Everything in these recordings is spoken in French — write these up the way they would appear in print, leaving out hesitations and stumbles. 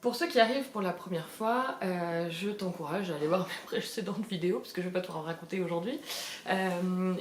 Pour ceux qui arrivent pour la première fois, je t'encourage à aller voir mes précédentes vidéos parce que je ne vais pas tout en raconter aujourd'hui.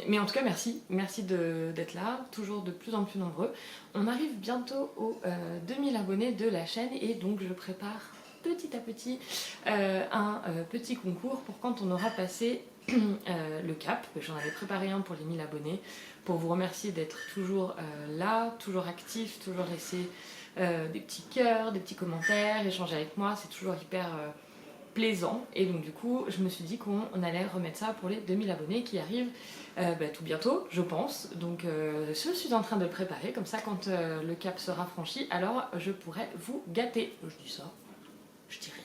Mais en tout cas, merci d'être là, toujours de plus en plus nombreux. On arrive bientôt aux 2000 abonnés de la chaîne et donc je prépare petit à petit un petit concours pour quand on aura passé le cap. J'en avais préparé un pour les 1000 abonnés pour vous remercier d'être toujours là, toujours actifs, toujours laisser des petits cœurs, des petits commentaires, échanger avec moi, c'est toujours hyper plaisant. Et donc du coup, je me suis dit qu'on allait remettre ça pour les 2000 abonnés qui arrivent tout bientôt, je pense. Donc je suis en train de le préparer, comme ça quand le cap sera franchi, alors je pourrai vous gâter. Je dis ça, je dis rien.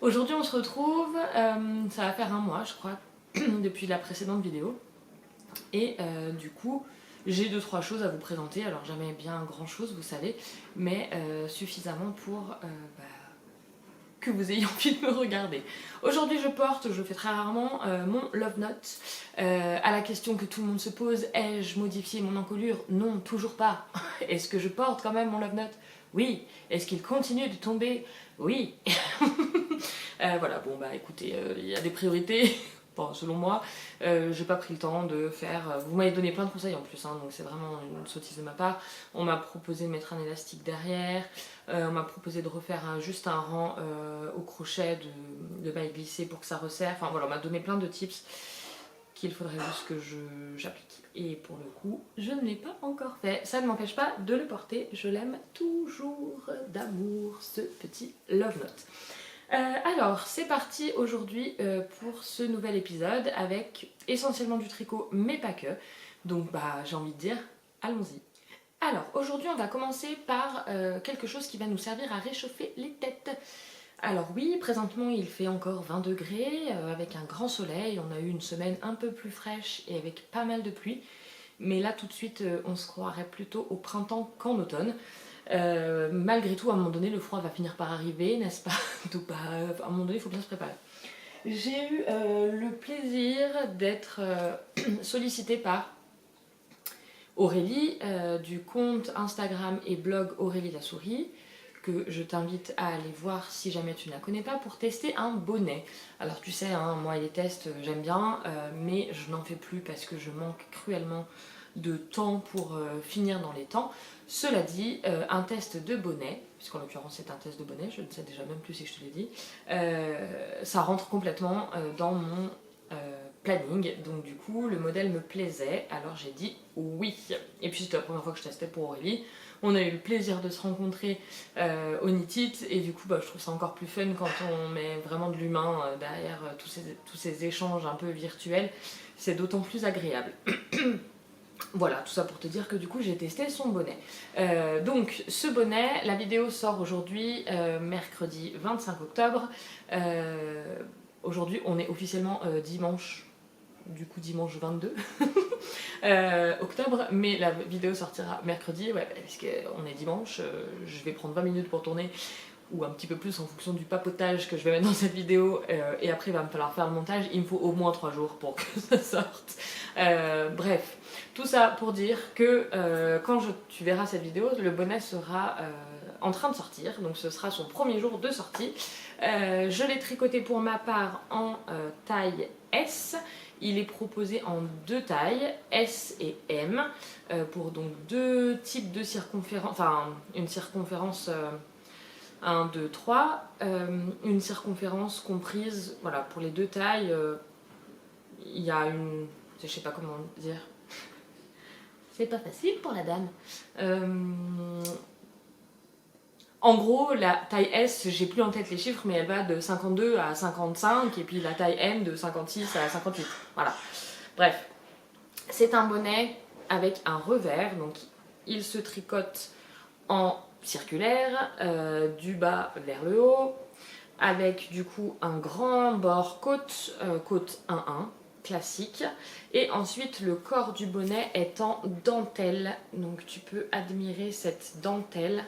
Aujourd'hui on se retrouve, ça va faire un mois je crois, depuis la précédente vidéo. Et du coup, j'ai 2-3 choses à vous présenter, alors jamais bien grand chose vous savez, mais suffisamment pour que vous ayez envie de me regarder. Aujourd'hui je fais très rarement, mon Love Note. À la question que tout le monde se pose, ai-je modifié mon encolure? Non, toujours pas. Est-ce que je porte quand même mon Love Note? Oui. Est-ce qu'il continue de tomber? Oui. Voilà, bon bah écoutez, il y a des priorités. Bon, selon moi, j'ai pas pris le temps de faire. Vous m'avez donné plein de conseils en plus, hein, donc c'est vraiment une sottise de ma part. On m'a proposé de mettre un élastique derrière, on m'a proposé de refaire juste un rang au crochet de maille glissée pour que ça resserre. Enfin voilà, on m'a donné plein de tips qu'il faudrait juste que j'applique. Et pour le coup, je ne l'ai pas encore fait. Ça ne m'empêche pas de le porter. Je l'aime toujours d'amour, ce petit Love Note. Alors, c'est parti aujourd'hui pour ce nouvel épisode avec essentiellement du tricot, mais pas que. Donc, j'ai envie de dire, allons-y. Alors, aujourd'hui, on va commencer par quelque chose qui va nous servir à réchauffer les têtes. Alors oui, présentement, il fait encore 20 degrés, avec un grand soleil. On a eu une semaine un peu plus fraîche et avec pas mal de pluie. Mais là, tout de suite, on se croirait plutôt au printemps qu'en automne. Malgré tout, à un moment donné, le froid va finir par arriver, n'est-ce pas? Donc, à un moment donné, il faut bien se préparer. J'ai eu le plaisir d'être sollicitée par Aurélie du compte Instagram et blog Aurélie la souris, que je t'invite à aller voir si jamais tu ne la connais pas pour tester un bonnet. Alors tu sais, hein, moi les tests j'aime bien, mais je n'en fais plus parce que je manque cruellement de temps pour finir dans les temps. Cela dit, un test de bonnet, puisqu'en l'occurrence c'est un test de bonnet, je ne sais déjà même plus si je te l'ai dit, ça rentre complètement dans mon planning, donc du coup le modèle me plaisait, alors j'ai dit oui. Et puis c'était la première fois que je testais pour Aurélie. On a eu le plaisir de se rencontrer au Knit It, et du coup je trouve ça encore plus fun quand on met vraiment de l'humain derrière tous ces échanges un peu virtuels, c'est d'autant plus agréable. Voilà, tout ça pour te dire que du coup j'ai testé son bonnet. Donc ce bonnet, la vidéo sort aujourd'hui, mercredi 25 octobre. Aujourd'hui on est officiellement dimanche, du coup dimanche 22 octobre, mais la vidéo sortira mercredi, ouais, parce qu'on est dimanche, je vais prendre 20 minutes pour tourner, ou un petit peu plus en fonction du papotage que je vais mettre dans cette vidéo, et après il va me falloir faire le montage, il me faut au moins 3 jours pour que ça sorte. Bref, tout ça pour dire que quand tu verras cette vidéo, le bonnet sera en train de sortir, donc ce sera son premier jour de sortie. Je l'ai tricoté pour ma part en taille S. Il est proposé en 2 tailles, S et M, pour donc 2 types de circonférences, enfin une circonférence 1, 2, 3, une circonférence comprise, voilà, pour les 2 tailles, il y a une, je sais pas comment dire, c'est pas facile pour la dame. En gros, la taille S, j'ai plus en tête les chiffres, mais elle va de 52 à 55, et puis la taille M de 56 à 58. Voilà. Bref, c'est un bonnet avec un revers, donc il se tricote en circulaire, du bas vers le haut, avec du coup un grand bord côte 1-1, classique, et ensuite le corps du bonnet est en dentelle, donc tu peux admirer cette dentelle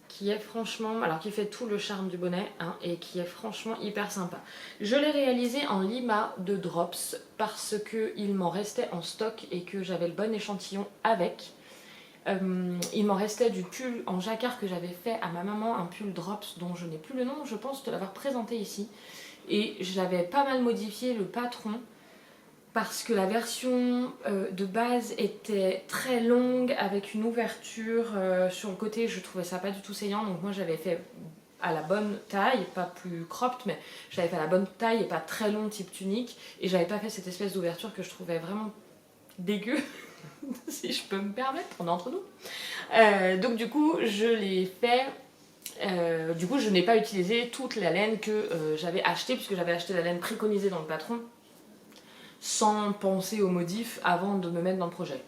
qui est franchement, alors qui fait tout le charme du bonnet, hein, et qui est franchement hyper sympa. Je l'ai réalisé en lima de Drops parce qu'il m'en restait en stock et que j'avais le bon échantillon avec. Il m'en restait du pull en jacquard que j'avais fait à ma maman, un pull Drops dont je n'ai plus le nom, je pense te l'avoir présenté ici. Et j'avais pas mal modifié le patron parce que la version de base était très longue avec une ouverture sur le côté, je trouvais ça pas du tout saillant, donc moi j'avais fait à la bonne taille, pas plus cropped, mais j'avais fait à la bonne taille et pas très long type tunique, et j'avais pas fait cette espèce d'ouverture que je trouvais vraiment dégueu, si je peux me permettre, on est entre nous. Donc du coup je l'ai fait. Du coup je n'ai pas utilisé toute la laine que j'avais achetée, puisque j'avais acheté la laine préconisée dans le patron sans penser aux modifs avant de me mettre dans le projet.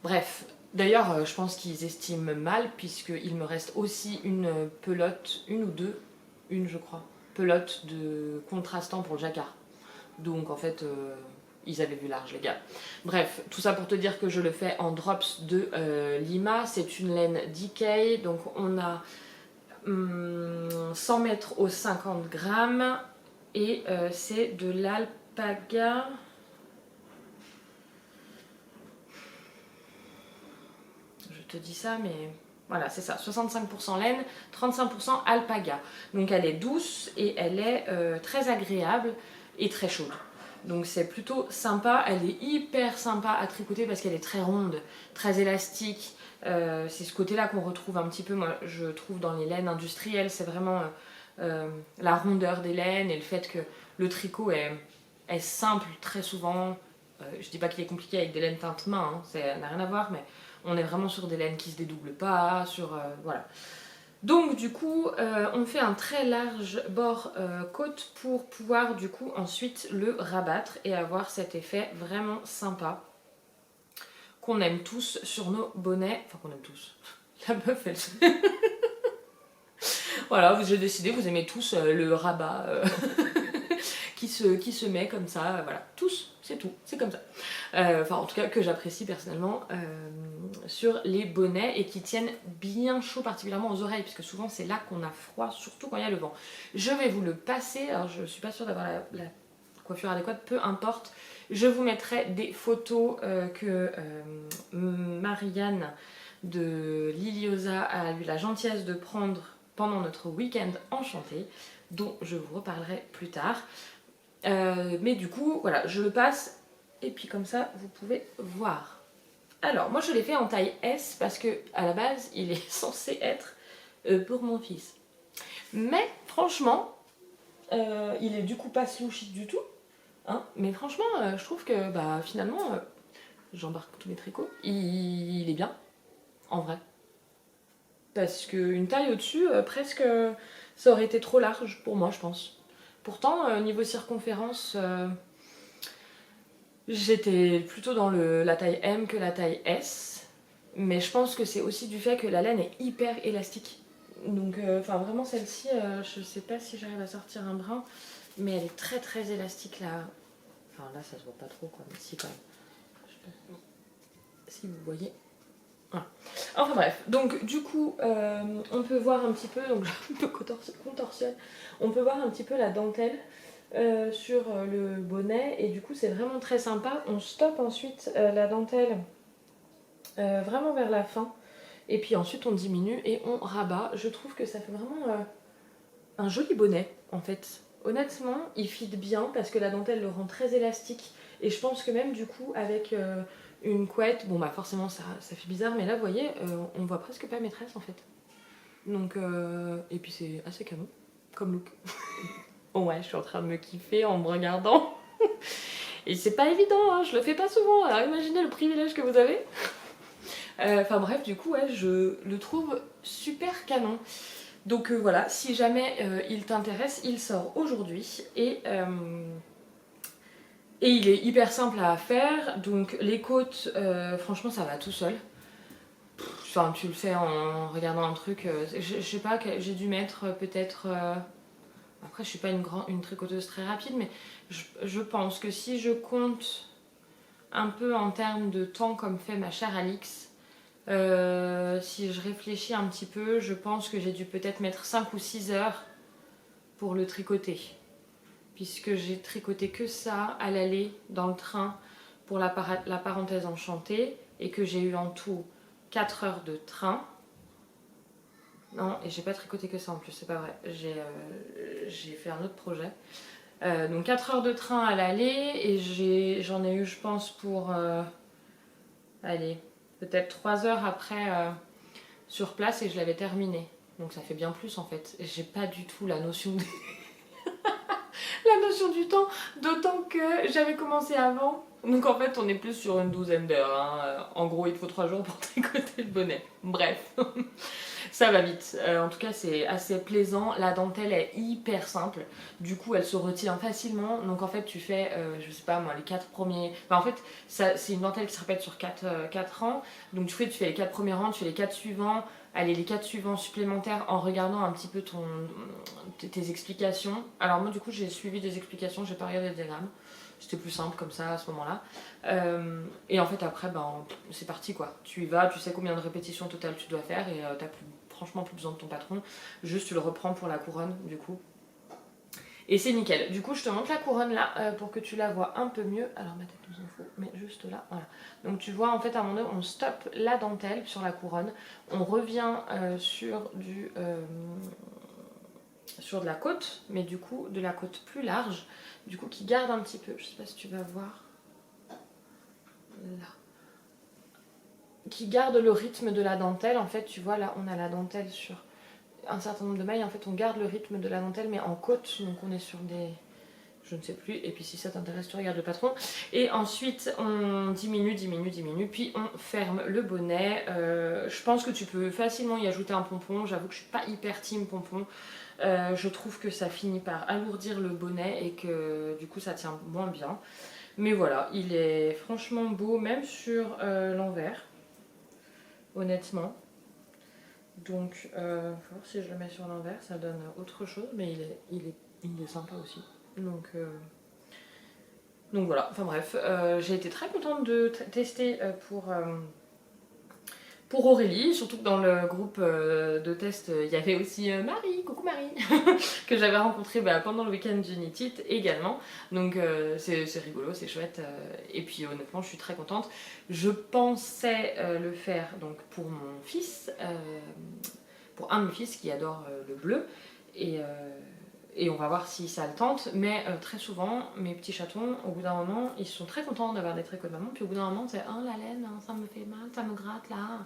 Bref, d'ailleurs je pense qu'ils estiment mal, puisqu'il me reste aussi une pelote, une ou deux, une je crois, pelote de contrastant pour le jacquard. Donc en fait ils avaient vu large les gars. Bref, tout ça pour te dire que je le fais en drops de Lima. C'est une laine DK, donc on a 100 mètres au 50 grammes et c'est de l'alpaga. Je te dis ça, mais voilà, c'est ça, 65% laine, 35% alpaga. Donc elle est douce et elle est très agréable et très chaude. Donc c'est plutôt sympa, elle est hyper sympa à tricoter parce qu'elle est très ronde, très élastique. C'est ce côté-là qu'on retrouve un petit peu, moi je trouve, dans les laines industrielles. C'est vraiment la rondeur des laines et le fait que le tricot est simple très souvent. Je dis pas qu'il est compliqué avec des laines teinte main, hein, ça n'a rien à voir, mais on est vraiment sur des laines qui se dédoublent pas, sur voilà. Donc du coup, on fait un très large bord côte pour pouvoir du coup ensuite le rabattre et avoir cet effet vraiment sympa qu'on aime tous sur nos bonnets. Enfin qu'on aime tous. La meuf, elle... Voilà, j'ai décidé, vous aimez tous le rabat qui se met comme ça, voilà. Tous, c'est tout, c'est comme ça. Enfin en tout cas que j'apprécie personnellement sur les bonnets et qui tiennent bien chaud, particulièrement aux oreilles, puisque souvent c'est là qu'on a froid, surtout quand il y a le vent. Je vais vous le passer, alors je suis pas sûre d'avoir la coiffure adéquate, peu importe. Je vous mettrai des photos que Marianne de Liliosa a eu la gentillesse de prendre pendant notre week-end enchanté, dont je vous reparlerai plus tard. Mais du coup, voilà, je le passe et puis comme ça, vous pouvez voir. Alors, moi je l'ai fait en taille S parce que à la base, il est censé être pour mon fils. Mais franchement, il est du coup pas slouchy du tout. Hein, mais franchement, je trouve que bah, finalement, j'embarque tous mes tricots, il est bien, en vrai. Parce qu'une taille au-dessus, presque, ça aurait été trop large pour moi, je pense. Pourtant, niveau circonférence, j'étais plutôt dans la taille M que la taille S. Mais je pense que c'est aussi du fait que la laine est hyper élastique. Donc, enfin, vraiment, celle-ci, je sais pas si j'arrive à sortir un brin, mais elle est très très élastique là. Enfin, là, ça se voit pas trop, quoi, mais si, quand même. Je sais pas si vous voyez. Voilà. Enfin bref, donc du coup on peut voir un petit peu, donc un peu contorsionne, on peut voir un petit peu la dentelle sur le bonnet et du coup c'est vraiment très sympa. On stoppe ensuite la dentelle vraiment vers la fin et puis ensuite on diminue et on rabat. Je trouve que ça fait vraiment un joli bonnet en fait. Honnêtement il fit bien parce que la dentelle le rend très élastique et je pense que même du coup avec une couette, bon bah forcément ça fait bizarre, mais là vous voyez, on voit presque pas mes tresses en fait. Donc, et puis c'est assez canon comme look. Bon ouais, je suis en train de me kiffer en me regardant. Et c'est pas évident, hein, je le fais pas souvent, alors imaginez le privilège que vous avez. Enfin bref, du coup, ouais, je le trouve super canon. Donc voilà, si jamais il t'intéresse, il sort aujourd'hui et il est hyper simple à faire, donc les côtes, franchement ça va tout seul. Enfin, tu le fais en regardant un truc, je sais pas, j'ai dû mettre peut-être... Après je suis pas une tricoteuse très rapide, mais je pense que si je compte un peu en termes de temps comme fait ma chère Alix, si je réfléchis un petit peu, je pense que j'ai dû peut-être mettre 5 ou 6 heures pour le tricoter. Puisque j'ai tricoté que ça à l'aller dans le train pour la parenthèse enchantée et que j'ai eu en tout 4 heures de train. Non, et j'ai pas tricoté que ça en plus, c'est pas vrai. J'ai fait un autre projet. Donc 4 heures de train à l'aller et j'en ai eu, je pense, pour allez, peut-être 3 heures après sur place et je l'avais terminé. Donc ça fait bien plus en fait. J'ai pas du tout la notion la notion du temps, d'autant que j'avais commencé avant. Donc en fait, on est plus sur une douzaine d'heures. Hein. En gros, il faut 3 jours pour tricoter le bonnet. Bref, ça va vite. En tout cas, c'est assez plaisant. La dentelle est hyper simple. Du coup, elle se retire facilement. Donc en fait, tu fais, je sais pas moi, les 4 premiers. Enfin, en fait, c'est une dentelle qui se répète sur 4 rangs. Donc tu fais les 4 premiers rangs, tu fais les 4 suivants. Allez, les 4 suivants supplémentaires en regardant un petit peu tes explications. Alors moi du coup j'ai suivi des explications, j'ai pas regardé le diagramme. C'était plus simple comme ça à ce moment-là. Et en fait après c'est parti quoi. Tu y vas, tu sais combien de répétitions totales tu dois faire et t'as franchement plus besoin de ton patron. Juste tu le reprends pour la couronne du coup. Et c'est nickel. Du coup, je te montre la couronne là pour que tu la vois un peu mieux. Alors, ma tête nous en fout, mais juste là, voilà. Donc, tu vois, en fait, à un moment donné, on stoppe la dentelle sur la couronne. On revient sur de la côte, mais du coup, de la côte plus large. Du coup, qui garde un petit peu. Je sais pas si tu vas voir. Là. Qui garde le rythme de la dentelle. En fait, tu vois, là, on a la dentelle sur un certain nombre de mailles, en fait on garde le rythme de la dentelle mais en côte, donc on est sur des, je ne sais plus, et puis si ça t'intéresse tu regardes le patron, et ensuite on diminue, puis on ferme le bonnet. Je pense que tu peux facilement y ajouter un pompon, j'avoue que je suis pas hyper team pompon, je trouve que ça finit par alourdir le bonnet et que du coup ça tient moins bien, mais voilà, il est franchement beau même sur l'envers, honnêtement. Donc, faut voir si je le mets sur l'envers, ça donne autre chose, mais il est sympa aussi. Donc voilà, enfin bref, j'ai été très contente de tester pour Aurélie, surtout que dans le groupe de test, il y avait aussi Marie, coucou Marie, que j'avais rencontré pendant le week-end d'Unity également. Donc c'est rigolo, c'est chouette. Et puis honnêtement, je suis très contente. Je pensais le faire donc pour mon fils, pour un de mes fils qui adore le bleu. Et on va voir si ça le tente. Mais très souvent, mes petits chatons, au bout d'un moment, ils sont très contents d'avoir des tricots de maman. Puis au bout d'un moment, c'est oh la laine, ça me fait mal, ça me gratte là.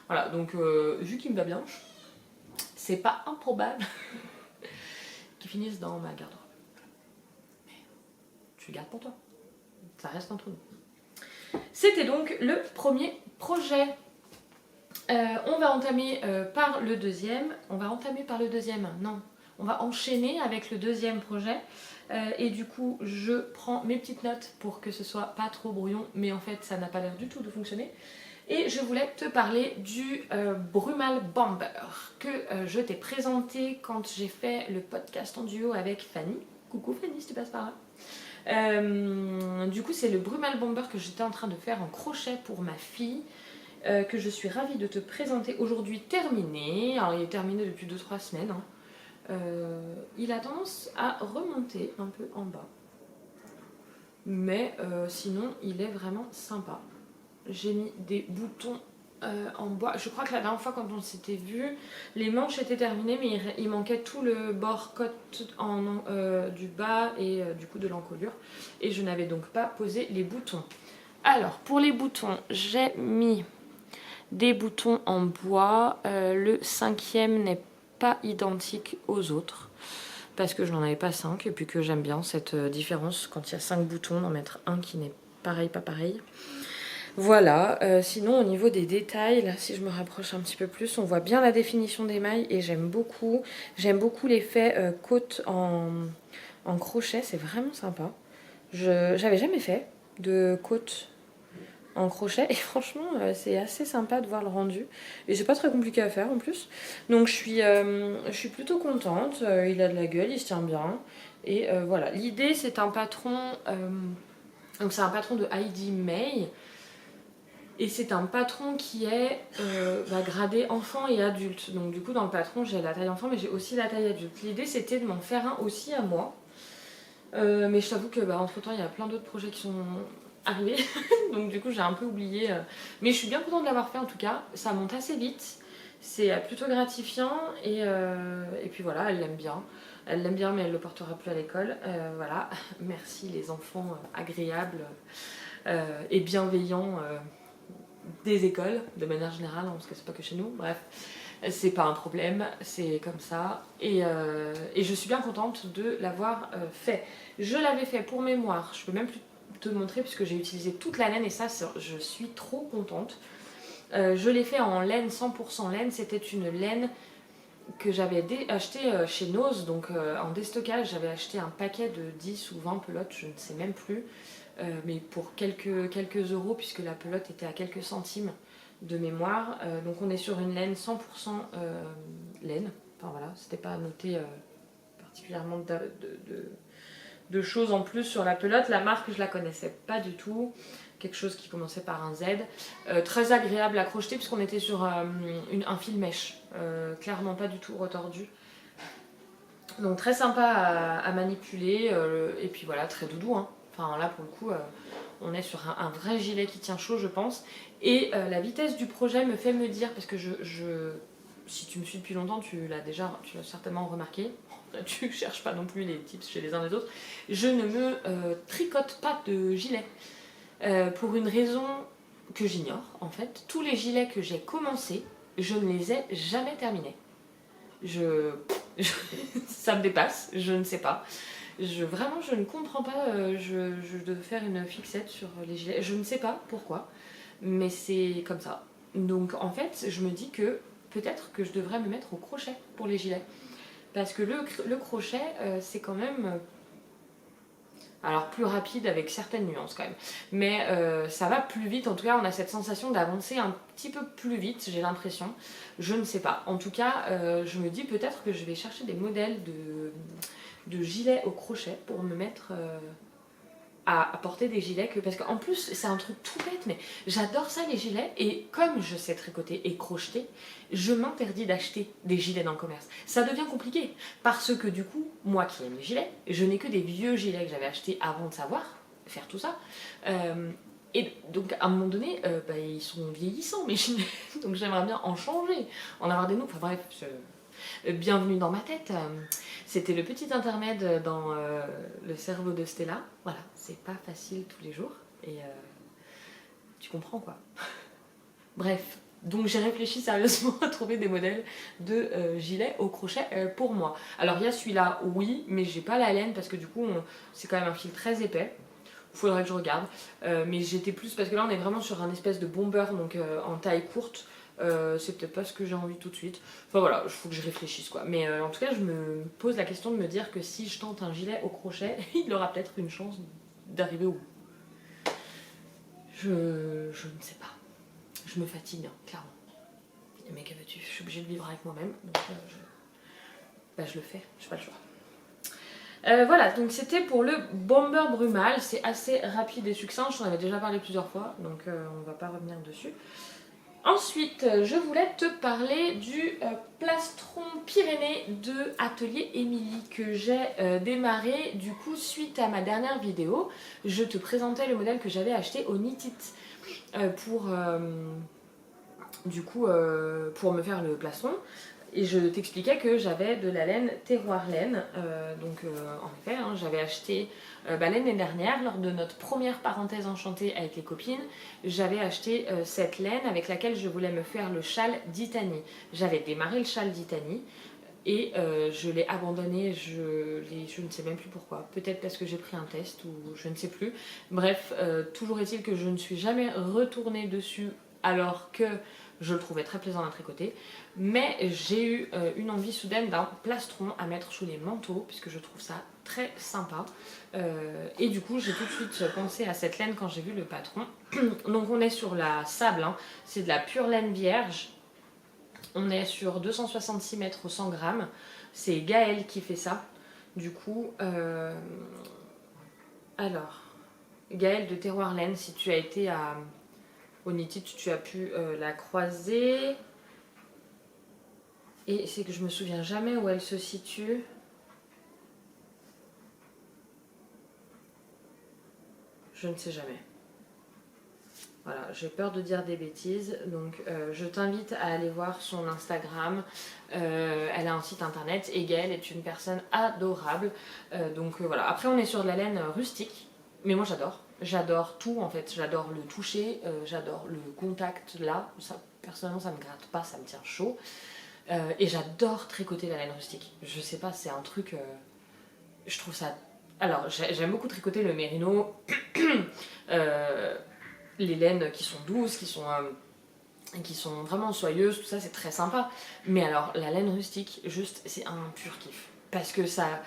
Voilà, donc vu qu'il me va bien, c'est pas improbable qu'ils finissent dans ma garde-robe. Mais tu le gardes pour toi. Ça reste entre nous. C'était donc le premier projet. On va entamer par le deuxième. On va entamer par le deuxième, non. On va enchaîner avec le deuxième projet. Et du coup, je prends mes petites notes pour que ce soit pas trop brouillon. Mais en fait, ça n'a pas l'air du tout de fonctionner. Et je voulais te parler du Brumal Bomber que je t'ai présenté quand j'ai fait le podcast en duo avec Fanny. Coucou Fanny, si tu passes par là. Du coup, c'est le Brumal Bomber que j'étais en train de faire en crochet pour ma fille. Que je suis ravie de te présenter aujourd'hui terminé. Alors il est terminé depuis 2-3 semaines. Hein. Il a tendance à remonter un peu en bas. Mais sinon il est vraiment sympa. J'ai mis des boutons en bois. Je crois que la dernière fois quand on s'était vu, les manches étaient terminées mais il manquait tout le bord côte du bas et du coup de l'encolure. Et je n'avais donc pas posé les boutons. Alors pour les boutons, j'ai mis des boutons en bois. Le 5e n'est pas identique aux autres parce que je n'en avais pas 5 et puis que j'aime bien cette différence quand il y a 5 boutons d'en mettre un qui n'est pareil, pas pareil. Voilà, sinon au niveau des détails, là si je me rapproche un petit peu plus, on voit bien la définition des mailles et j'aime beaucoup l'effet côte en crochet, c'est vraiment sympa. J'avais jamais fait de côte en crochet et franchement c'est assez sympa de voir le rendu et c'est pas très compliqué à faire en plus, donc je suis plutôt contente. Il a de la gueule, il se tient bien et voilà, l'idée c'est un patron donc c'est un patron de Heidi May et c'est un patron qui est gradé enfant et adulte, donc du coup dans le patron j'ai la taille enfant mais j'ai aussi la taille adulte. L'idée c'était de m'en faire un aussi à moi, mais je t'avoue que entre temps il y a plein d'autres projets qui sont arriver. Donc du coup j'ai un peu oublié. Mais je suis bien contente de l'avoir fait en tout cas. Ça monte assez vite. C'est plutôt gratifiant et puis voilà, elle l'aime bien. Elle l'aime bien mais elle ne le portera plus à l'école. Voilà, merci les enfants agréables et bienveillants des écoles de manière générale, hein, parce que c'est pas que chez nous. Bref, c'est pas un problème, c'est comme ça. Et je suis bien contente de l'avoir fait. Je l'avais fait pour mémoire, je peux même plus te montrer puisque j'ai utilisé toute la laine et ça, je suis trop contente. Je l'ai fait en laine 100% laine, c'était une laine que j'avais acheté chez Nose, donc en déstockage, j'avais acheté un paquet de 10 ou 20 pelotes, je ne sais même plus, mais pour quelques euros, puisque la pelote était à quelques centimes de mémoire. Donc on est sur une laine 100% laine, enfin voilà, c'était pas noté particulièrement de choses en plus sur la pelote. La marque, je la connaissais pas du tout. Quelque chose qui commençait par un Z. Très agréable à crocheter puisqu'on était sur un fil mèche. Clairement pas du tout retordu. Donc très sympa à manipuler. Et puis voilà, très doudou. Hein. Enfin là pour le coup, on est sur un vrai gilet qui tient chaud je pense. Et la vitesse du projet me fait me dire, parce que si tu me suis depuis longtemps, tu l'as certainement remarqué. Tu cherches pas non plus les tips chez les uns et les autres. Je ne me tricote pas de gilet. Pour une raison que j'ignore en fait. Tous les gilets que j'ai commencés, je ne les ai jamais terminés. Ça me dépasse, je ne sais pas. Vraiment, je ne comprends pas. Je devais faire une fixette sur les gilets. Je ne sais pas pourquoi, mais c'est comme ça. Donc en fait, je me dis que peut-être que je devrais me mettre au crochet pour les gilets. Parce que le crochet, c'est quand même... alors plus rapide avec certaines nuances quand même. Mais ça va plus vite, en tout cas on a cette sensation d'avancer un petit peu plus vite, j'ai l'impression. Je ne sais pas. En tout cas, je me dis peut-être que je vais chercher des modèles de gilets au crochet pour me mettre... à porter des gilets parce qu'en plus c'est un truc tout bête mais j'adore ça les gilets et comme je sais tricoter et crocheter je m'interdis d'acheter des gilets dans le commerce. Ça devient compliqué parce que du coup moi qui aime les gilets je n'ai que des vieux gilets que j'avais achetés avant de savoir faire tout ça et donc à un moment donné ils sont vieillissants mes gilets donc j'aimerais bien en changer, en avoir des nouveaux, enfin bref bienvenue dans ma tête. C'était le petit intermède dans le cerveau de Stella. Voilà, c'est pas facile tous les jours. Et tu comprends quoi. Bref, donc j'ai réfléchi sérieusement à trouver des modèles de gilets au crochet pour moi. Alors il y a celui-là, oui, mais j'ai pas la laine parce que du coup c'est quand même un fil très épais. Faudrait que je regarde. Mais j'étais plus parce que là on est vraiment sur un espèce de bomber donc en taille courte. C'est peut-être pas ce que j'ai envie tout de suite. Enfin voilà, il faut que je réfléchisse quoi. Mais en tout cas, je me pose la question de me dire que si je tente un gilet au crochet, il aura peut-être une chance d'arriver au bout. Je ne sais pas. Je me fatigue, hein, clairement. Mais que veux-tu ? Je suis obligée de vivre avec moi-même. Donc je le fais, je n'ai pas le choix. Voilà, donc c'était pour le bomber brumal. C'est assez rapide et succinct. Je t'en avais déjà parlé plusieurs fois, donc on va pas revenir dessus. Ensuite, je voulais te parler du plastron Pyrénées de Atelier Émilie que j'ai démarré du coup suite à ma dernière vidéo. Je te présentais le modèle que j'avais acheté au Knit It pour me faire le plastron. Et je t'expliquais que j'avais de la laine terroir laine. En effet, hein, j'avais acheté l'année dernière, lors de notre première parenthèse enchantée avec les copines, j'avais acheté cette laine avec laquelle je voulais me faire le châle d'Itanie. J'avais démarré le châle d'Itanie et je l'ai abandonné, je ne sais même plus pourquoi. Peut-être parce que j'ai pris un test ou je ne sais plus. Bref, toujours est-il que je ne suis jamais retournée dessus alors que je le trouvais très plaisant à tricoter, mais j'ai eu une envie soudaine d'un plastron à mettre sous les manteaux, puisque je trouve ça très sympa. Et du coup, j'ai tout de suite pensé à cette laine quand j'ai vu le patron. Donc on est sur la sable, hein. C'est de la pure laine vierge. On est sur 266 mètres au 100 grammes. C'est Gaëlle qui fait ça. Du coup, alors, Gaëlle de Terroir Laine, si tu as été au Knit It, tu as pu la croiser. Et c'est que je me souviens jamais où elle se situe. Je ne sais jamais. Voilà, j'ai peur de dire des bêtises, donc je t'invite à aller voir son Instagram. Elle a un site internet et Gaëlle est une personne adorable. Donc voilà, après on est sur de la laine rustique, mais moi j'adore. J'adore tout en fait, j'adore le toucher, j'adore le contact là. Ça, personnellement ça me gratte pas, ça me tient chaud. Et j'adore tricoter la laine rustique. Je sais pas, c'est un truc... je trouve ça... Alors j'aime beaucoup tricoter le mérino. Les laines qui sont douces, qui sont vraiment soyeuses, tout ça c'est très sympa. Mais alors la laine rustique, juste c'est un pur kiff. Parce que ça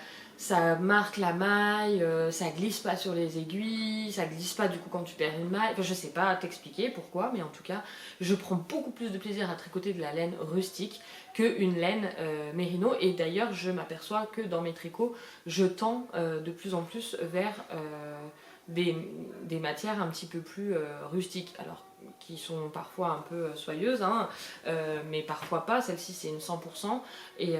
marque la maille, ça glisse pas sur les aiguilles, ça glisse pas du coup quand tu perds une maille. Enfin, je sais pas t'expliquer pourquoi, mais en tout cas, je prends beaucoup plus de plaisir à tricoter de la laine rustique qu'une laine mérino. Et d'ailleurs, je m'aperçois que dans mes tricots, je tends de plus en plus vers des matières un petit peu plus rustiques. Alors, qui sont parfois un peu soyeuses, hein, mais parfois pas. Celle-ci, c'est une 100%, et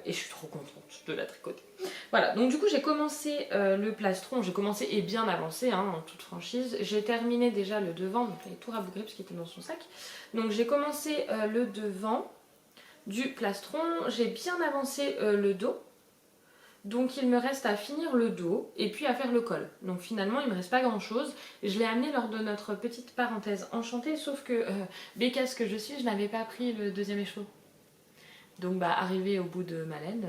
je suis trop contente de la tricoter. Voilà, donc du coup, j'ai commencé le plastron, j'ai commencé et bien avancé, hein, en toute franchise. J'ai terminé déjà le devant, donc j'avais tout rabougri parce qu'il était dans son sac. Donc j'ai commencé le devant du plastron, j'ai bien avancé le dos. Donc il me reste à finir le dos et puis à faire le col. Donc finalement il me reste pas grand chose. Je l'ai amené lors de notre petite parenthèse enchantée, sauf que bécasse que je suis, je n'avais pas pris le deuxième écheveau. Donc bah arrivé au bout de ma laine,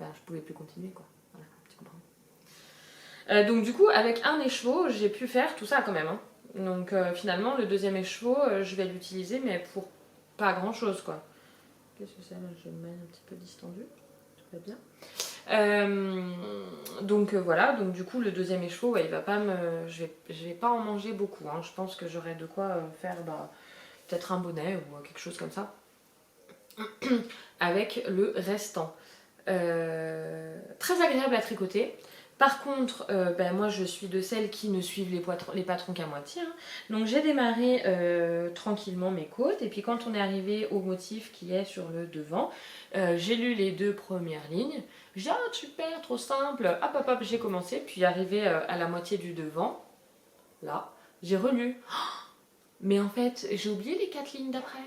je pouvais plus continuer quoi. Voilà, tu comprends. Donc du coup avec un écheveau j'ai pu faire tout ça quand même. Hein. Donc finalement le deuxième écheveau je vais l'utiliser mais pour pas grand chose quoi. Qu'est-ce que c'est là? Je me mets un petit peu distendu. Tout va bien. Donc voilà, donc du coup le deuxième écheveau, il va pas me, je vais pas en manger beaucoup. Hein. Je pense que j'aurai de quoi faire peut-être un bonnet ou quelque chose comme ça avec le restant. Très agréable à tricoter. Par contre, moi je suis de celles qui ne suivent les patrons qu'à moitié. Hein. Donc j'ai démarré tranquillement mes côtes et puis quand on est arrivé au motif qui est sur le devant, j'ai lu les 2 premières lignes. J'ai dit ah super, trop simple, hop hop hop, j'ai commencé. Puis arrivé à la moitié du devant, là, j'ai relu. Mais en fait, j'ai oublié les 4 lignes d'après.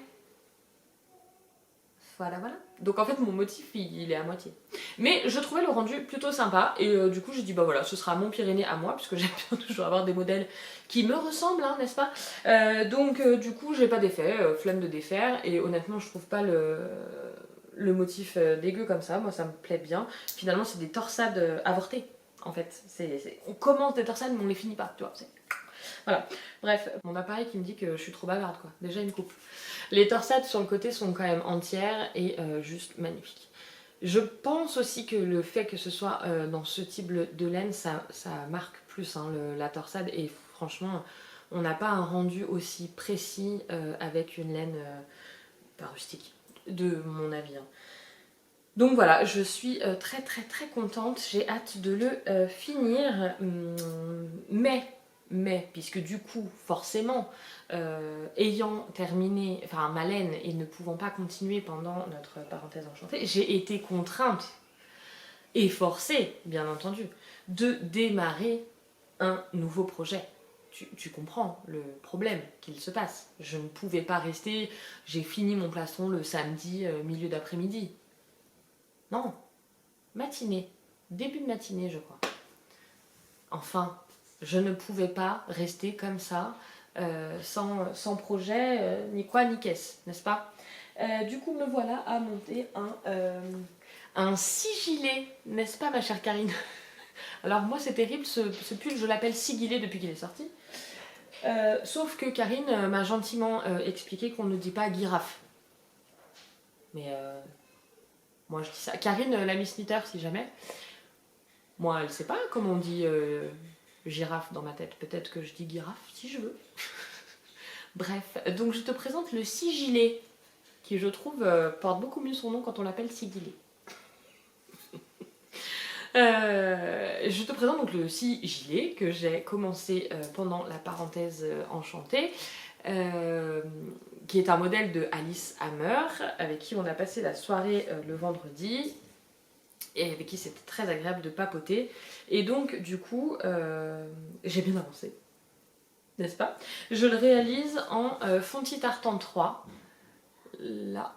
Voilà, voilà. Donc en fait, mon motif, il est à moitié. Mais je trouvais le rendu plutôt sympa. Et du coup, j'ai dit, bah voilà, ce sera mon Pyrénées à moi, puisque j'aime bien toujours avoir des modèles qui me ressemblent, hein, n'est-ce pas? Donc du coup, j'ai pas défait, flemme de défaire. Et honnêtement, je trouve pas le motif dégueu comme ça. Moi, ça me plaît bien. Finalement, c'est des torsades avortées, en fait. On commence des torsades, mais on les finit pas, tu vois. Voilà. Bref, mon appareil qui me dit que je suis trop bavarde, quoi. Déjà, il me coupe. Les torsades sur le côté sont quand même entières et juste magnifiques. Je pense aussi que le fait que ce soit dans ce type de laine, ça marque plus hein, la torsade. Et franchement, on n'a pas un rendu aussi précis avec une laine pas rustique, de mon avis. Hein. Donc voilà, je suis très très très contente. J'ai hâte de le finir. Mais, puisque du coup, forcément, ayant terminé, ma laine et ne pouvant pas continuer pendant notre parenthèse enchantée, j'ai été contrainte et forcée, bien entendu, de démarrer un nouveau projet. Tu comprends le problème qu'il se passe. Je ne pouvais pas rester, j'ai fini mon plastron le samedi, milieu d'après-midi. Non, matinée, début de matinée, je crois. Enfin, je ne pouvais pas rester comme ça, sans projet, ni quoi, ni caisse, n'est-ce pas? Du coup, me voilà à monter un sigilet, n'est-ce pas, ma chère Karine? Alors moi, c'est terrible, ce pull, je l'appelle sigilet depuis qu'il est sorti. Sauf que Karine m'a gentiment expliqué qu'on ne dit pas girafe. Mais moi, je dis ça. Karine, la Miss Knitter, si jamais. Moi, elle sait pas comment on dit girafe dans ma tête. Peut-être que je dis girafe si je veux. Bref, donc je te présente le sigilet, qui je trouve porte beaucoup mieux son nom quand on l'appelle sigilet. Je te présente donc le sigilet que j'ai commencé pendant la parenthèse enchantée, qui est un modèle de Alice Hammer, avec qui on a passé la soirée le vendredi. Et avec qui c'était très agréable de papoter. Et donc, du coup, j'ai bien avancé. n'est-ce pas? Je le réalise en Fonty Tartan 3, là.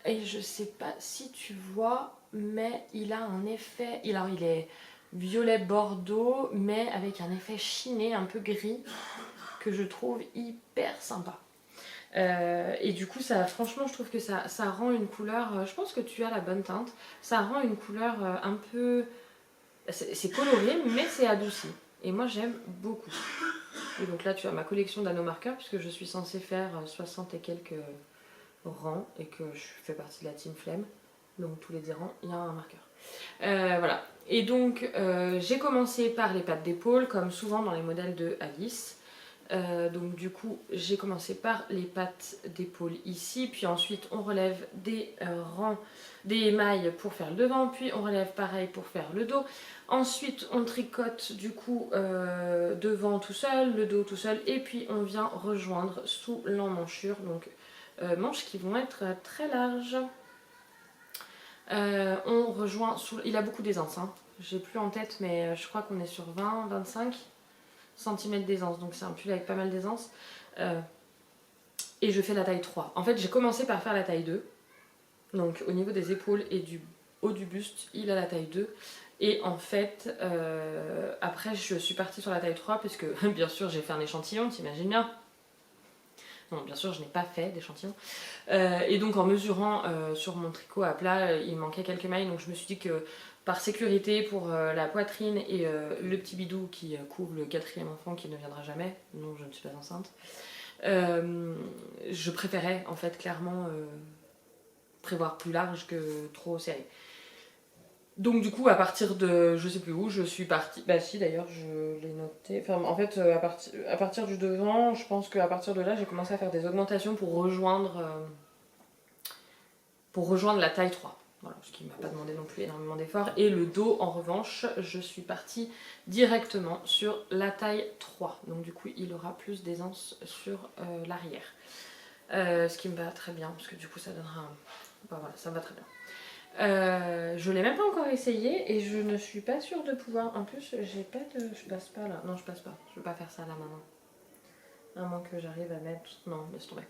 Et je sais pas si tu vois, mais il a un effet... Alors il est violet bordeaux, mais avec un effet chiné un peu gris, que je trouve hyper sympa. Et du coup, ça, franchement, je trouve que ça rend une couleur... je pense que tu as la bonne teinte. Ça rend une couleur un peu... C'est coloré, mais c'est adouci. Et moi, j'aime beaucoup. Et donc là, tu as ma collection d'anneaux marqueurs, puisque je suis censée faire 60 et quelques rangs, et que je fais partie de la team flemme. Donc tous les 10 rangs, il y a un marqueur. Voilà. Et donc, j'ai commencé par les pattes d'épaule, comme souvent dans les modèles de Alice. Donc du coup, j'ai commencé par les pattes d'épaule ici, puis ensuite on relève des rangs, des mailles pour faire le devant, puis on relève pareil pour faire le dos. Ensuite, on tricote du coup devant tout seul, le dos tout seul, et puis on vient rejoindre sous l'emmanchure, donc manches qui vont être très larges. On rejoint sous... Il a beaucoup d'aisance, hein. J'ai plus en tête, mais je crois qu'on est sur 20-25 cm d'aisance, donc c'est un pull avec pas mal d'aisance. Et je fais la taille 3. En fait, j'ai commencé par faire la taille 2. Donc au niveau des épaules et du haut du buste, il a la taille 2. Et en fait, après, je suis partie sur la taille 3, puisque bien sûr, j'ai fait un échantillon, t'imagines bien. Non, bien sûr, je n'ai pas fait d'échantillon. Et donc, en mesurant sur mon tricot à plat, il manquait quelques mailles. Donc, je me suis dit que par sécurité pour la poitrine et le petit bidou qui couvre le 4e enfant qui ne viendra jamais, non, je ne suis pas enceinte, je préférais en fait clairement prévoir plus large que trop serré. Donc du coup à partir de je sais plus où je suis partie, bah si d'ailleurs je l'ai noté, enfin en fait à partir du devant je pense qu'à partir de là j'ai commencé à faire des augmentations pour rejoindre la taille 3. Voilà, ce qui ne m'a pas demandé non plus énormément d'efforts. Et le dos, en revanche, je suis partie directement sur la taille 3. Donc du coup, il aura plus d'aisance sur l'arrière. Ce qui me va très bien, parce que du coup, ça donnera un... Bah, voilà, ça me va très bien. Je l'ai même pas encore essayé et je ne suis pas sûre de pouvoir... En plus, j'ai pas de... Je passe pas là. Non, je passe pas. Je veux pas faire ça là maintenant. À moins que j'arrive à mettre... Non, laisse tomber.